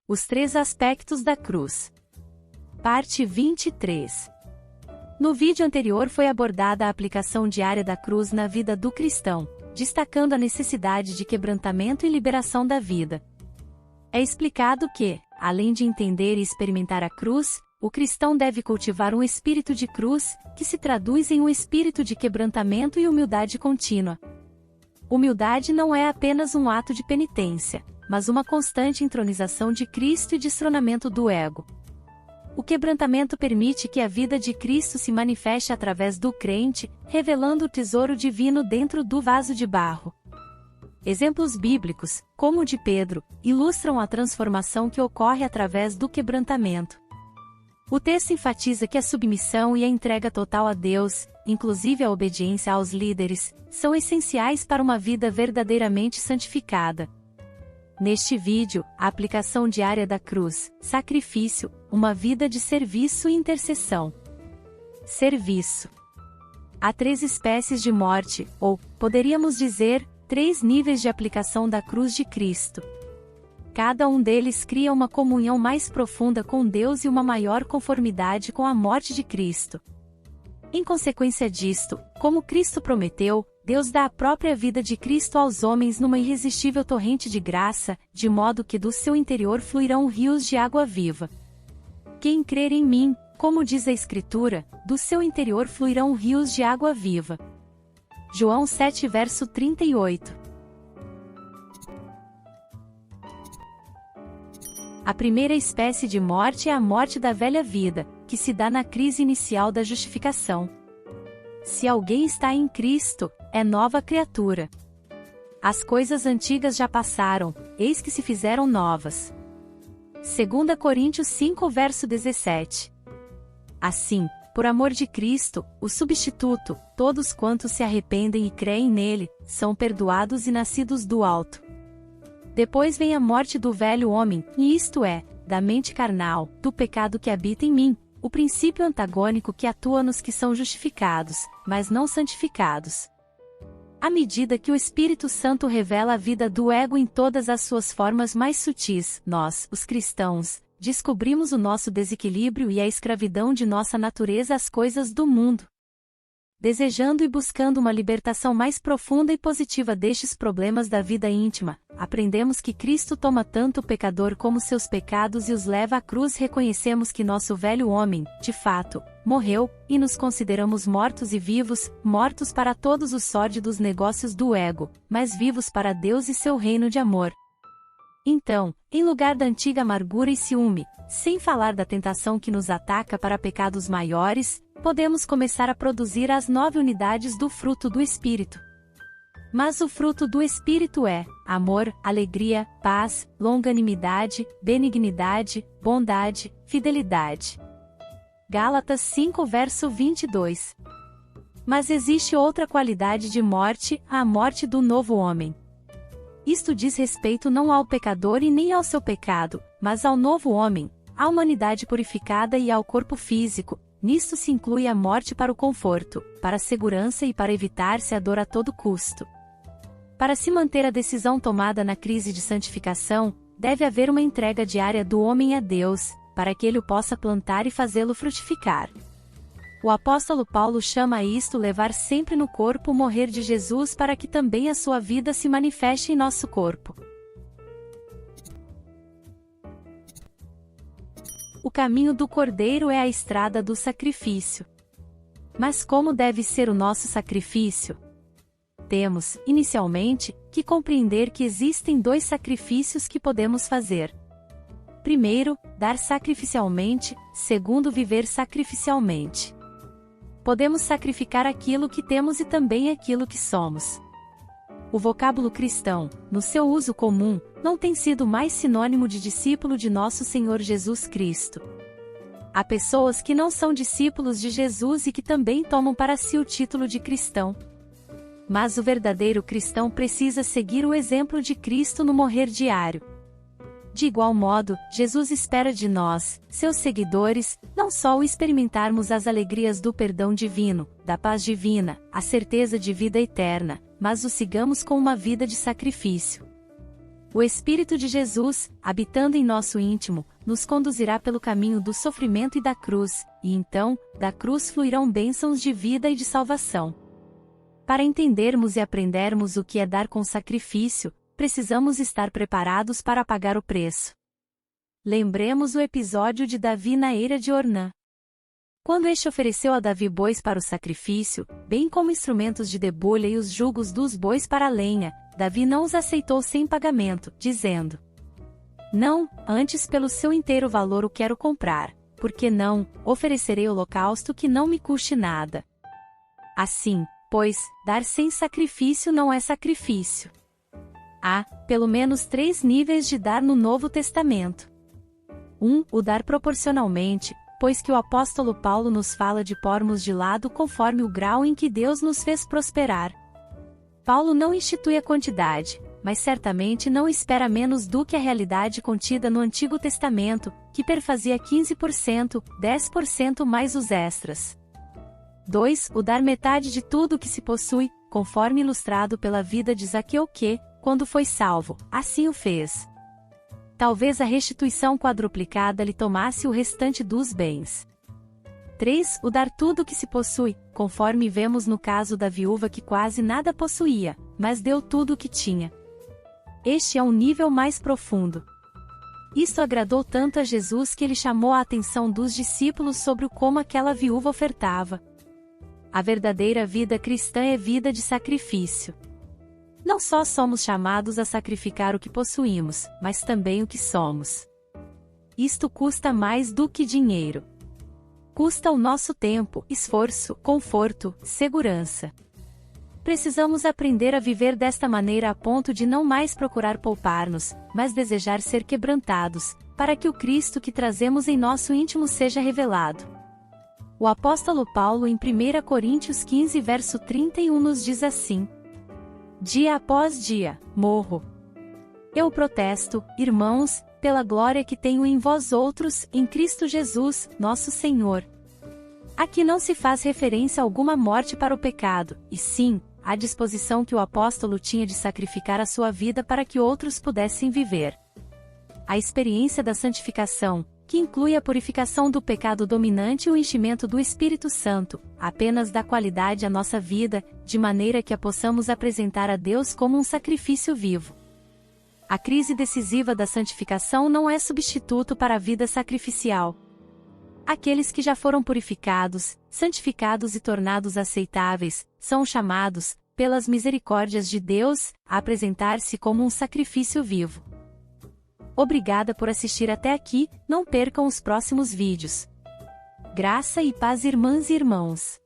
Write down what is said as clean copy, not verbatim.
Os 3 aspectos da cruz. Parte 23. No vídeo anterior foi abordada a aplicação diária da cruz na vida do cristão, destacando a necessidade de quebrantamento e liberação da vida. É explicado que, além de entender e experimentar a cruz, o cristão deve cultivar um espírito de cruz, que se traduz em um espírito de quebrantamento e humildade contínua. Humildade não é apenas um ato de penitência, mas uma constante entronização de Cristo e destronamento do ego. O quebrantamento permite que a vida de Cristo se manifeste através do crente, revelando o tesouro divino dentro do vaso de barro. Exemplos bíblicos, como o de Pedro, ilustram a transformação que ocorre através do quebrantamento. O texto enfatiza que a submissão e a entrega total a Deus, inclusive a obediência aos líderes, são essenciais para uma vida verdadeiramente santificada. Neste vídeo, a aplicação diária da cruz, sacrifício, uma vida de serviço e intercessão. Serviço. Há 3 espécies de morte, ou, poderíamos dizer, 3 níveis de aplicação da cruz de Cristo. Cada um deles cria uma comunhão mais profunda com Deus e uma maior conformidade com a morte de Cristo. Em consequência disto, como Cristo prometeu, Deus dá a própria vida de Cristo aos homens numa irresistível torrente de graça, de modo que do seu interior fluirão rios de água viva. Quem crer em mim, como diz a Escritura, do seu interior fluirão rios de água viva. João 7 verso 38. A primeira espécie de morte é a morte da velha vida, que se dá na crise inicial da justificação. Se alguém está em Cristo, é nova criatura. As coisas antigas já passaram, eis que se fizeram novas. 2 Coríntios 5 verso 17. Assim, por amor de Cristo, o substituto, todos quantos se arrependem e creem nele, são perdoados e nascidos do alto. Depois vem a morte do velho homem, e isto é, da mente carnal, do pecado que habita em mim, o princípio antagônico que atua nos que são justificados, mas não santificados. À medida que o Espírito Santo revela a vida do ego em todas as suas formas mais sutis, nós, os cristãos, descobrimos o nosso desequilíbrio e a escravidão de nossa natureza às coisas do mundo. Desejando e buscando uma libertação mais profunda e positiva destes problemas da vida íntima, aprendemos que Cristo toma tanto o pecador como seus pecados e os leva à cruz. Reconhecemos que nosso velho homem, de fato, morreu, e nos consideramos mortos e vivos, mortos para todos os sórdidos negócios do ego, mas vivos para Deus e seu reino de amor. Então, em lugar da antiga amargura e ciúme, sem falar da tentação que nos ataca para pecados maiores, podemos começar a produzir as 9 unidades do fruto do Espírito. Mas o fruto do Espírito é amor, alegria, paz, longanimidade, benignidade, bondade, fidelidade. Gálatas 5 verso 22. Mas existe outra qualidade de morte, a morte do novo homem. Isto diz respeito não ao pecador e nem ao seu pecado, mas ao novo homem, à humanidade purificada e ao corpo físico. Nisto se inclui a morte para o conforto, para a segurança e para evitar-se a dor a todo custo. Para se manter a decisão tomada na crise de santificação, deve haver uma entrega diária do homem a Deus, para que ele o possa plantar e fazê-lo frutificar. O apóstolo Paulo chama isto levar sempre no corpo o morrer de Jesus para que também a sua vida se manifeste em nosso corpo. O caminho do Cordeiro é a estrada do sacrifício. Mas como deve ser o nosso sacrifício? Temos, inicialmente, que compreender que existem 2 sacrifícios que podemos fazer. Primeiro, dar sacrificialmente, segundo, viver sacrificialmente. Podemos sacrificar aquilo que temos e também aquilo que somos. O vocábulo cristão, no seu uso comum, não tem sido mais sinônimo de discípulo de nosso Senhor Jesus Cristo. Há pessoas que não são discípulos de Jesus e que também tomam para si o título de cristão. Mas o verdadeiro cristão precisa seguir o exemplo de Cristo no morrer diário. De igual modo, Jesus espera de nós, seus seguidores, não só o experimentarmos as alegrias do perdão divino, da paz divina, a certeza de vida eterna, mas o sigamos com uma vida de sacrifício. O Espírito de Jesus, habitando em nosso íntimo, nos conduzirá pelo caminho do sofrimento e da cruz, e então, da cruz fluirão bênçãos de vida e de salvação. Para entendermos e aprendermos o que é dar com sacrifício, precisamos estar preparados para pagar o preço. Lembremos o episódio de Davi na eira de Ornã. Quando este ofereceu a Davi bois para o sacrifício, bem como instrumentos de debulha e os jugos dos bois para a lenha, Davi não os aceitou sem pagamento, dizendo: Não, antes pelo seu inteiro valor o quero comprar, porque não, oferecerei holocausto que não me custe nada. Assim, pois, dar sem sacrifício não é sacrifício. Há, pelo menos 3 níveis de dar no Novo Testamento. 1. O dar proporcionalmente, pois que o apóstolo Paulo nos fala de pormos de lado conforme o grau em que Deus nos fez prosperar. Paulo não institui a quantidade, mas certamente não espera menos do que a realidade contida no Antigo Testamento, que perfazia 15%, 10% mais os extras. 2. O dar metade de tudo o que se possui, conforme ilustrado pela vida de Zaqueu que, quando foi salvo, assim o fez. Talvez a restituição quadruplicada lhe tomasse o restante dos bens. 3. O dar tudo o que se possui, conforme vemos no caso da viúva que quase nada possuía, mas deu tudo o que tinha. Este é um nível mais profundo. Isto agradou tanto a Jesus que ele chamou a atenção dos discípulos sobre como aquela viúva ofertava. A verdadeira vida cristã é vida de sacrifício. Não só somos chamados a sacrificar o que possuímos, mas também o que somos. Isto custa mais do que dinheiro. Custa o nosso tempo, esforço, conforto, segurança. Precisamos aprender a viver desta maneira a ponto de não mais procurar poupar-nos, mas desejar ser quebrantados, para que o Cristo que trazemos em nosso íntimo seja revelado. O apóstolo Paulo em 1 Coríntios 15 verso 31 nos diz assim: Dia após dia, morro. Eu protesto, irmãos, pela glória que tenho em vós outros, em Cristo Jesus, nosso Senhor. Aqui não se faz referência a alguma morte para o pecado, e sim, à disposição que o apóstolo tinha de sacrificar a sua vida para que outros pudessem viver. A experiência da santificação, que inclui a purificação do pecado dominante e o enchimento do Espírito Santo, apenas dá qualidade à nossa vida, de maneira que a possamos apresentar a Deus como um sacrifício vivo. A crise decisiva da santificação não é substituto para a vida sacrificial. Aqueles que já foram purificados, santificados e tornados aceitáveis, são chamados, pelas misericórdias de Deus, a apresentar-se como um sacrifício vivo. Obrigada por assistir até aqui, não percam os próximos vídeos. Graça e paz, irmãs e irmãos.